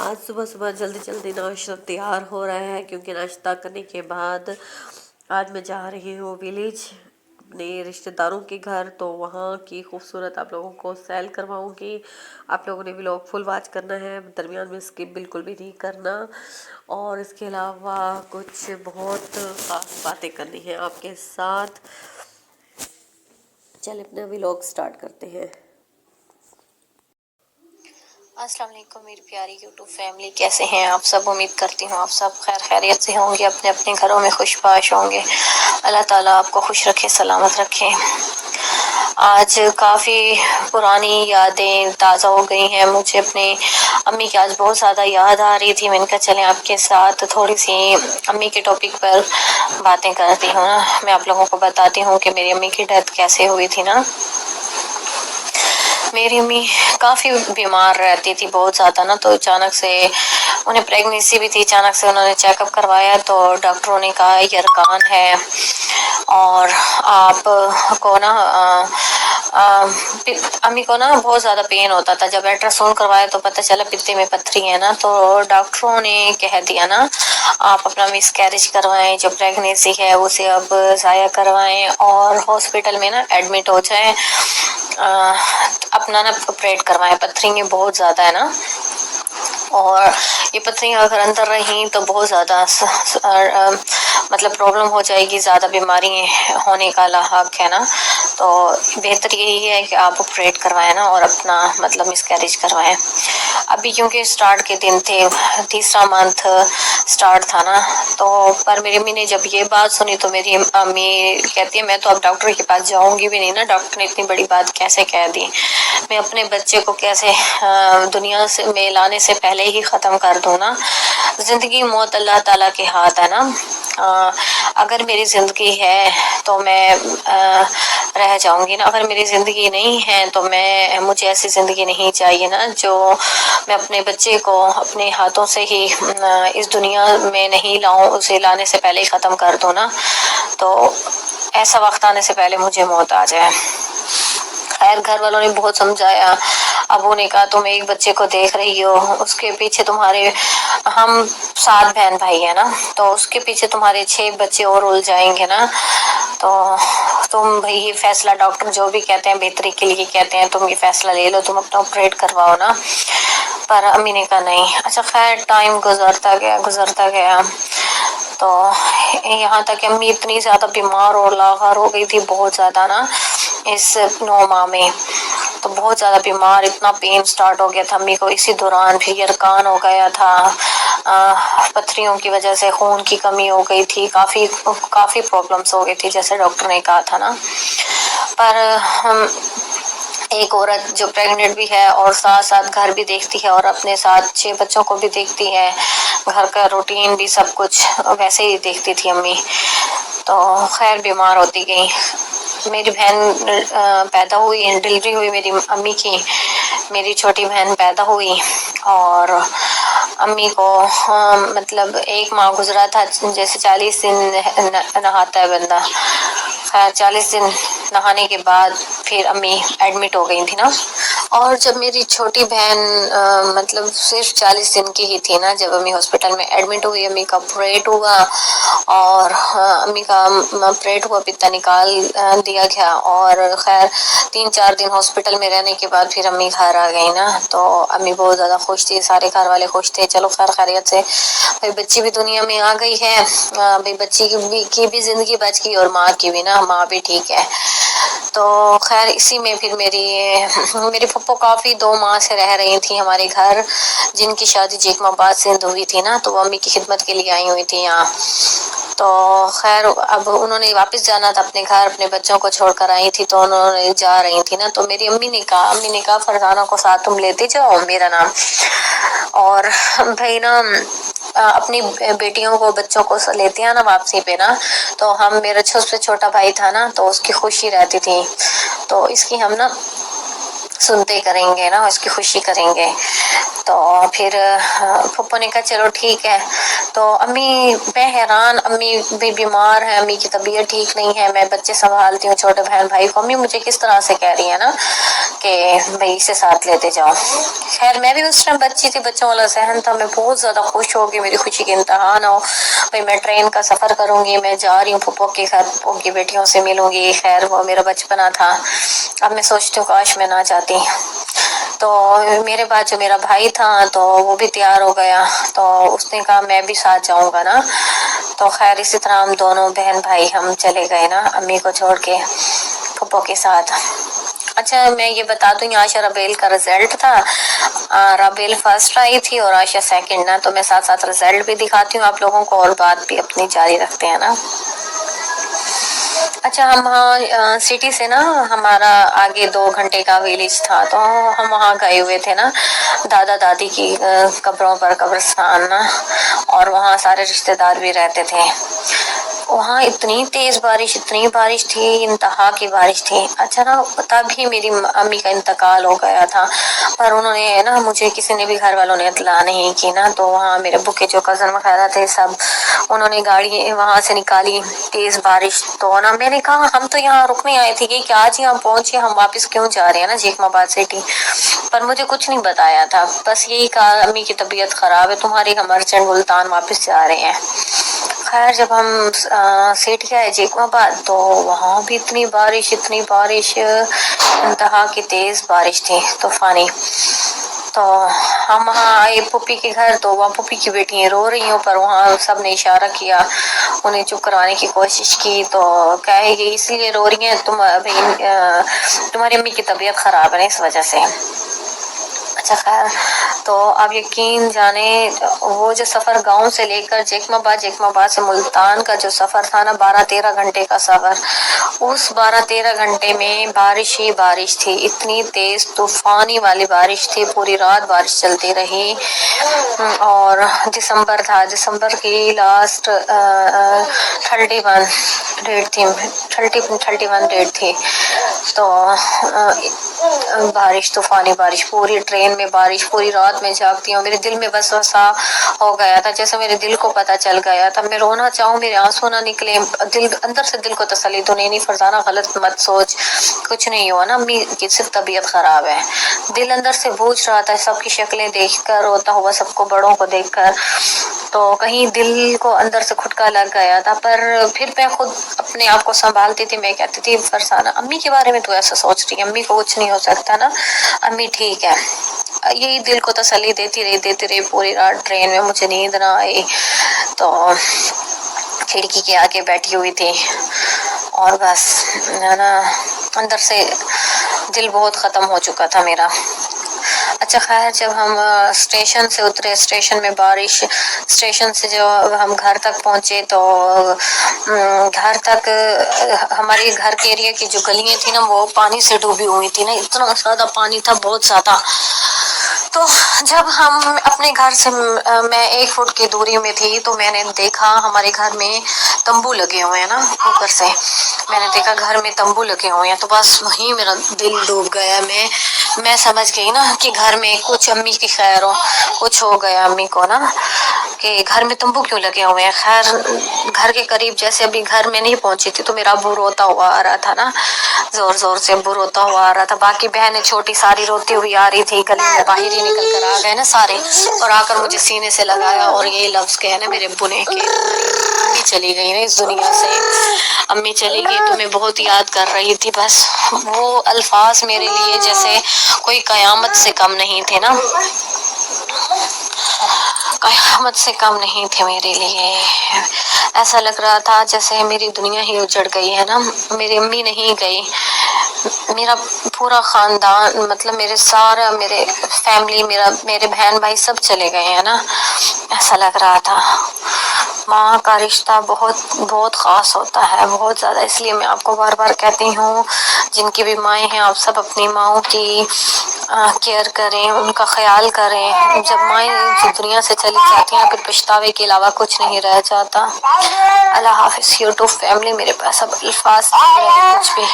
آج صبح صبح جلدی جلدی ناشتہ تیار ہو رہا ہے، کیونکہ ناشتہ کرنے کے بعد آج میں جا رہی ہوں ولیج اپنے رشتہ داروں کے گھر، تو وہاں کی خوبصورت آپ لوگوں کو سیل کرواؤں گی۔ آپ لوگوں نے ولاگ فل واچ کرنا ہے، درمیان میں اسکپ بالکل بھی نہیں کرنا، اور اس کے علاوہ کچھ بہت خاص باتیں کرنی ہیں آپ کے ساتھ۔ چل اپنا ولاگ سٹارٹ کرتے ہیں۔ السلام علیکم میری پیاری یوٹیوب فیملی، کیسے ہیں آپ سب؟ امید کرتی ہوں آپ سب خیر خیریت سے ہوں گے، اپنے اپنے گھروں میں خوش باش ہوں گے۔ اللہ تعالیٰ آپ کو خوش رکھے، سلامت رکھے۔ آج کافی پرانی یادیں تازہ ہو گئی ہیں مجھے، اپنے امی کی آج بہت زیادہ یاد آ رہی تھی۔ میں نے کہا چلیں آپ کے ساتھ تھوڑی سی امی کے ٹاپک پر باتیں کرتی ہوں نا۔ میں آپ لوگوں کو بتاتی ہوں کہ میری امی کی ڈیتھ کیسے ہوئی تھی نا۔ میری امی کافی بیمار رہتی تھی بہت زیادہ نا، تو اچانک سے انہیں پریگنینسی بھی تھی، اچانک سے انہوں نے چیک اپ کروایا تو ڈاکٹروں نے کہا یرقان ہے، اور آپ کو نا امی کو نا بہت زیادہ پین ہوتا تھا۔ جب الٹرا ساؤنڈ کروایا تو پتہ چلا پتے میں پتھری ہے نا، تو ڈاکٹروں نے کہہ دیا نا آپ اپنا مس کیریج کروائیں، جو پریگنینسی ہے اسے اب ضائع کروائیں اور ہاسپٹل میں نا ایڈمٹ ہو جائیں، اپنا نا آپریٹ کروائیں، پتھری بہت زیادہ ہے نا، اور یہ پتھریاں اگر اندر رہیں تو بہت زیادہ مطلب پرابلم ہو جائے گی، زیادہ بیماری ہونے کا لاحق ہے نا، تو بہتر یہی ہے کہ آپ آپریٹ کروائیں نا اور اپنا مطلب مس کیریج کروائیں۔ ابھی کیونکہ سٹارٹ کے دن تھے، تیسرا منتھ سٹارٹ تھا نا، تو پر میری امی نے جب یہ بات سنی تو میری امی کہتی ہے میں تو اب ڈاکٹر کے پاس جاؤں گی بھی نہیں نا، ڈاکٹر نے اتنی بڑی بات کیسے کہہ دی، میں اپنے بچے کو کیسے دنیا سے میں لانے سے پہلے ہی ختم کر دوں نا۔ زندگی موت اللہ تعالیٰ کے ہاتھ ہے نا، اگر میری زندگی ہے تو میں رہ جاؤں گی نا، اگر میری زندگی نہیں ہے تو مجھے ایسی زندگی نہیں چاہیے نا جو میں اپنے بچے کو اپنے ہاتھوں سے ہی اس دنیا میں نہیں لاؤں، اسے لانے سے پہلے ہی ختم کر دوں نا، تو ایسا وقت آنے سے پہلے مجھے موت آ جائے۔ خیر گھر والوں نے بہت سمجھایا، ابو نے کہا تم ایک بچے کو دیکھ رہی ہو، اس کے پیچھے تمہارے ہم 7 بہن بھائی ہیں نا، تو اس کے پیچھے تمہارے 6 بچے اور رول جائیں گے نا، تو تم بھئی یہ فیصلہ ڈاکٹر جو بھی کہتے ہیں بہتری کے لیے کہتے ہیں، تم یہ فیصلہ لے لو، تم اپنا آپریٹ کرواؤ نا۔ پر امی نے کہا نہیں۔ اچھا خیر ٹائم گزرتا گیا تو یہاں تک کہ امی اتنی زیادہ بیمار اور لاغر ہو گئی تھی بہت زیادہ نا، اس 9 ماہ میں تو بہت زیادہ بیمار، اتنا پین سٹارٹ ہو گیا تھا امی کو، اسی دوران پھر یرقان ہو گیا تھا، پتھریوں کی وجہ سے خون کی کمی ہو گئی تھی، کافی پرابلمس ہو گئی تھی جیسے ڈاکٹر نے کہا تھا نا۔ پر ایک عورت جو پریگننٹ بھی ہے اور ساتھ ساتھ گھر بھی دیکھتی ہے اور اپنے ساتھ 6 بچوں کو بھی دیکھتی ہے، گھر کا روٹین بھی سب کچھ ویسے ہی دیکھتی تھی امی، تو خیر بیمار ہوتی گئی۔ میری بہن پیدا ہوئی، ڈلیوری ہوئی میری امی کی، میری چھوٹی بہن پیدا ہوئی، اور امی کو مطلب 1 ماہ گزرا تھا، جیسے 40 دن نہاتا ہے بندہ، خیر 40 دن نہانے کے بعد پھر امی ایڈمٹ ہو گئی تھی نا، اور جب میری چھوٹی بہن مطلب صرف 40 دن کی ہی تھی نا، جب امی ہاسپٹل میں ایڈمٹ ہوئی، امی کا آپریٹ ہوا، اور امی کا آپریٹ ہوا، پتا نکال دیا گیا، اور خیر 3-4 دن ہاسپٹل میں رہنے کے بعد پھر امی گھر آ گئی نا، تو امی بہت زیادہ خوش تھی، سارے گھر والے خوش تھے، چلو خیر خیریت سے بھائی بچی بھی دنیا میں آ گئی ہے، بھائی بچی کی بھی زندگی بچ گئی اور ماں کی بھی نا، ماں بھی ٹھیک ہے۔ تو خیر اسی میں پھر میری پھپھو کافی 2 ماہ سے رہ رہی تھی ہمارے گھر، جن کی شادی جیکما باد سندھ ہوئی تھی نا، تو وہ امی کی خدمت کے لیے آئی ہوئی تھی یہاں، تو خیر اب انہوں نے واپس جانا تھا اپنے گھر، اپنے بچوں کو چھوڑ کر آئی تھی، تو انہوں نے جا رہی تھی نا، تو میری امی نے کہا فرزانہ کو ساتھ تم لیتے جاؤ، میرا نام، اور بھائی نا اپنی بیٹیوں کو بچوں کو لیتے ہیں نا واپسی پہ نا، تو میرا سب سے چھوٹا بھائی تھا نا، تو اس کی خوشی رہتی تھی، تو اس کی ہم نا سنتے کریں گے نا، اس کی خوشی کریں گے، تو پھر پھپھو نے کہا چلو ٹھیک ہے، تو امی میں حیران، امی بھی بیمار ہیں، امی کی طبیعت ٹھیک نہیں ہے، میں بچے سنبھالتی ہوں چھوٹے بہن بھائی کو، امی مجھے کس طرح سے کہہ رہی ہے نا کہ بھائی اسے ساتھ لیتے جاؤ۔ خیر میں بھی اس ٹائم بچی تھی، بچوں والا ذہن تھا، میں بہت زیادہ خوش ہو گئی، میری خوشی کی انتہا نہ ہو، بھائی میں ٹرین کا سفر کروں گی، میں جا رہی ہوں پھپھو کے گھر، پھپھو کی بیٹیوں سے ملوں گی۔ خیر وہ میرا بچپنا تھا، اب میں سوچتی ہوں کاش میں نہ جاتی۔ تو میرے بعد جو میرا بھائی تھا تو وہ بھی تیار ہو گیا، تو اس نے کہا میں بھی ساتھ جاؤں گا نا۔ تو خیر اسی طرح ہم دونوں بہن بھائی ہم چلے گئے نا امی کو چھوڑ کے پھپھو کے ساتھ۔ اچھا میں یہ بتا دوں، عائشہ ربیل کا رزلٹ تھا، ربیل فرسٹ آئی تھی اور عائشہ سیکنڈ نا، تو میں ساتھ ساتھ رزلٹ بھی دکھاتی ہوں آپ لوگوں کو اور بات بھی اپنی جاری رکھتے ہیں نا۔ اچھا ہم وہاں سٹی سے نا ہمارا آگے 2 گھنٹے کا ویلیج تھا، تو ہم وہاں گئے ہوئے تھے نا دادا دادی کی قبروں پر، قبرستان نا، اور وہاں سارے رشتہ دار بھی رہتے تھے۔ وہاں اتنی تیز بارش، اتنی بارش تھی، انتہا کی بارش تھی۔ اچھا نا تب ہی میری امی کا انتقال ہو گیا تھا، پر انہوں نے نا مجھے کسی نے بھی گھر والوں نے اطلاع نہیں کی نا، تو وہاں میرے ابو کے جو کزن وغیرہ تھے سب انہوں نے گاڑی وہاں سے نکالی، تیز بارش تو نا میں نے کہا ہم تو یہاں رکنے آئے تھے کہ آج یہاں پہنچے، ہم واپس کیوں جا رہے ہیں نا جیخم آباد سٹی، پر مجھے کچھ نہیں بتایا تھا، بس یہی کہا امی کی طبیعت خراب ہے تمہاری، ہم ارجنٹ ملتان واپس جا رہے ہیں۔ خیر جب ہم سیٹھ گئے جیخم آباد تو وہاں بھی اتنی بارش، اتنی بارش، انتہا کی تیز بارش تھی طوفانی۔ تو ہم وہاں آئے پھوپھی کے گھر، تو وہاں پھوپھی کی بیٹیاں رو رہی ہوں، پر وہاں سب نے اشارہ کیا، انہیں چپ کروانے کی کوشش کی، تو کہے گی اس لیے رو رہی ہیں تمہاری امی کی طبیعت خراب ہے اس وجہ سے۔ اچھا خیر تو آپ یقین جانے وہ جو سفر گاؤں سے لے کر جیخم آباد سے ملتان کا جو سفر تھا نا 12-13 گھنٹے کا سفر، اس 12-13 گھنٹے میں بارش ہی بارش تھی، اتنی تیز طوفانی والی بارش تھی، پوری رات بارش چلتی رہی، اور دسمبر تھا، دسمبر کی لاسٹ 31 ڈیٹ تھی، 31 ڈیٹ تھی، تو بارش طوفانی بارش، پوری ٹرین میں بارش، پوری رات میں جاگتی ہوں، میرے دل میں وسوسہ ہو گیا تھا، جیسے میرے دل کو پتہ چل گیا تھا میں رونا چاہوں میرے آنسو نہ نکلے، دل اندر سے دل کو تسلی تو نہیں فرزانہ غلط مت سوچ، کچھ نہیں ہوا نا، امی کی صرف طبیعت خراب ہے۔ دل اندر سے بوجھ رہا تھا سب کی شکلیں دیکھ کر، روتا ہوا سب کو بڑوں کو دیکھ کر، تو کہیں دل کو اندر سے کھٹکا لگ گیا تھا، پر پھر میں خود اپنے آپ کو سنبھالتی تھی، میں کہتی تھی فرزانہ امی کے بارے میں تو ایسا سوچ رہی ہے، امی کو کچھ نہیں ہو سکتا نا، امی ٹھیک ہے، یہی دل کو تسلی دیتی رہی پوری رات ٹرین میں، مجھے نیند نہ آئی، تو کھڑکی کے آگے بیٹھی ہوئی تھی، اور بس نا اندر سے دل بہت ختم ہو چکا تھا میرا۔ اچھا خیر جب ہم اسٹیشن سے اترے، اسٹیشن میں بارش، اسٹیشن سے جب ہم گھر تک پہنچے تو گھر تک ہمارے گھر کے ایریا کی جو گلیاں تھیں نا وہ پانی سے ڈوبی ہوئی تھی نا، اتنا زیادہ پانی تھا، بہت زیادہ۔ تو جب ہم اپنے گھر سے میں 1 فٹ کی دوری میں تھی تو میں نے دیکھا ہمارے گھر میں تمبو لگے ہوئے ہیں نا، اوپر سے میں نے دیکھا گھر میں تمبو لگے ہوئے ہیں، تو بس وہیں میرا دل ڈوب گیا، میں سمجھ گئی نا کہ گھر میں کچھ امی کی خیر ہو، کچھ ہو گیا امی کو نا، کہ گھر میں تمبو کیوں لگے ہوئے ہیں۔ خیر گھر کے قریب جیسے ابھی گھر میں نہیں پہنچی تھی تو میرا ابو روتا ہوا آ رہا تھا نا، زور زور سے ابو روتا ہوا آ رہا تھا، باقی بہنیں چھوٹی ساری روتی ہوئی آ رہی تھی، گلی میں باہر ہی نکل کر آ گئے نا سارے، اور آ کر مجھے سینے سے لگایا اور یہی لفظ کہے نا میرے ابو نے کہ امی چلی گئی نا اس دنیا سے، امی چلی گئی تمہیں بہت یاد کر رہی تھی، بس وہ الفاظ میرے لیے جیسے کوئی قیامت سے کم نہیں تھے نا، قیامت سے کم نہیں تھے میرے لیے، ایسا لگ رہا تھا جیسے میری دنیا ہی اجڑ گئی ہے نا، میری امی نہیں گئی، میرا پورا خاندان مطلب میرے فیملی، میرے بہن بھائی سب چلے گئے ہیں نا، ایسا لگ رہا تھا۔ ماں کا رشتہ بہت بہت خاص ہوتا ہے، بہت زیادہ، اس لیے میں آپ کو بار بار کہتی ہوں جن کی بھی مائیں ہیں آپ سب اپنی ماؤں کی کیئر کریں، ان کا خیال کریں، جب مائیں دنیا سے چلی جاتی ہیں پھر پچھتاوے کے علاوہ کچھ نہیں رہ جاتا۔ اللہ حافظ یوٹیوب فیملی، میرے پاس اب الفاظ نہیں رہے کچھ بھی۔